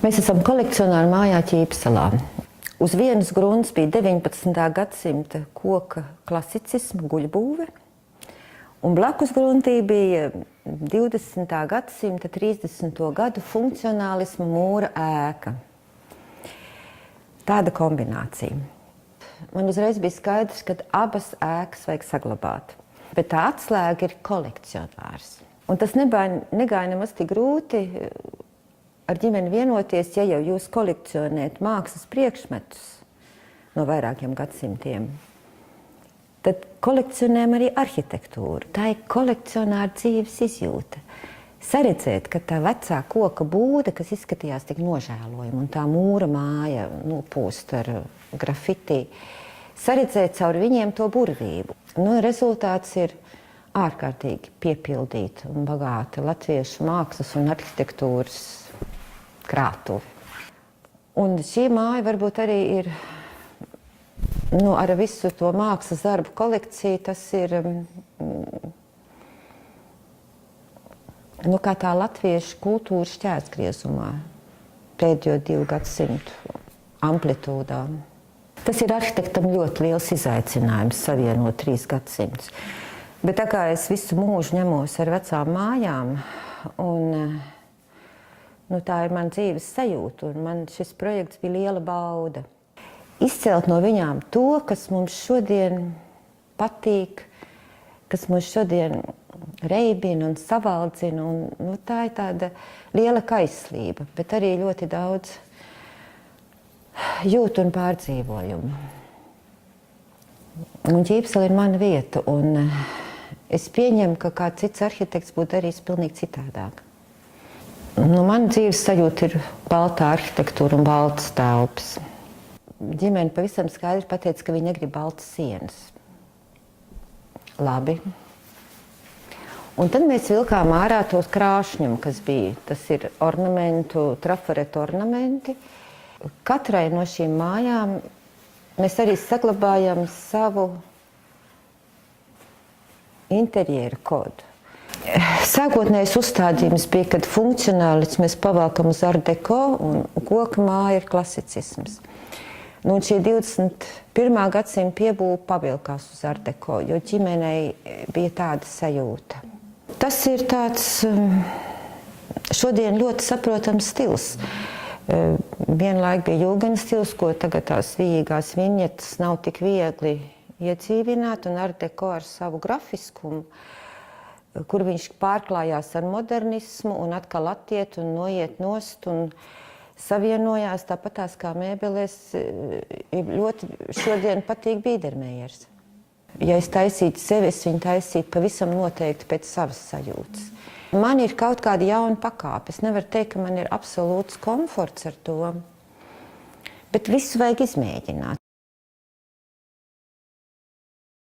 Mēs esam kolekcionāri mājā Ķīpsalā. Uz vienas grunts bija 19. gadsimta koka klasicisma guļbūve, un blakus gruntī bija 20. gadsimta 30. gadu funkcionālisma mūra ēka. Tāda kombinācija. Man uzreiz bija skaidrs, ka abas ēkas vajag saglabāt, bet tā atslēga ir kolekcionārs. Un tas negāja nemaz tik grūti ar ģimeni vienoties, ja jau jūs kolekcionējat mākslas priekšmetus no vairākiem gadsimtiem, tad kolekcionējam arī arhitektūru. Tā ir kolekcionāra dzīves izjūta. Saredzēt, ka tā vecā koka būda, kas izskatījās tik nožēlojama, un tā mūra māja nopūst ar grafiti, saredzēt caur viņiem to burvību. Rezultāts ir ārkārtīgi piepildīta un bagāta latviešu mākslas un arhitektūras krātuve. Un šī māja varbūt arī ir, ar visu to mākslas darbu kolekciju, tas ir kā tā latviešu kultūra šķērsgriezumā pēdējo 2 gadsimtu amplitūdā. Tas ir arhitektam ļoti liels izaicinājums savienot 3 gadsimtus. Bet tā kā es visu mūžu ņemos ar vecām mājām, un tā ir man dzīves sajūta, un man šis projekts bija liela bauda. Izcelt no viņām to, kas mums šodien patīk, kas mums šodien reibina un savaldzina, un tā ir tāda liela kaislība, bet arī ļoti daudz jūtu un pārdzīvojumu. Un Ķīpsela ir mana vieta, un es pieņemu, ka kāds cits arhitekts būtu darījis pilnīgi citādāk. Mana dzīves sajūta ir baltā arhitektūra un baltas telpas. Ģimene pavisam skaidri pateica, ka viņi negrib baltas sienas. Labi. Un tad mēs vilkām ārā tos krāšņumu, kas bija. Tas ir trafaretu ornamenti. Katrai no šīm mājām mēs arī saglabājam savu interjeru kodu. Sākotnējais uzstādījums bija, kad funkcionālismu mēs pavalkam uz art deco un koka māja ir klasicisms. Un šie 21. gadsimta piebūve pavilkās uz art deco, jo ģimenei bija tāda sajūta. Tas ir tāds šodien ļoti saprotams stils. Vienlaik bija jūgana stils, ko tagad tās vījīgās viņetes nav tik viegli iedzīvināt, un art deco ar savu grafiskumu, kur viņš pārklājās ar modernismu un atkal attiet un noiet nost un savienojās tāpatās kā mēbelēs. Ļoti šodien patīk Bīdermejers. Ja es taisītu sevi, es viņu taisītu pavisam noteikti pēc savas sajūtas. Man ir kaut kāda jauna pakāpe. Es nevaru teikt, ka man ir absolūts komforts ar to, bet visu vajag izmēģināt.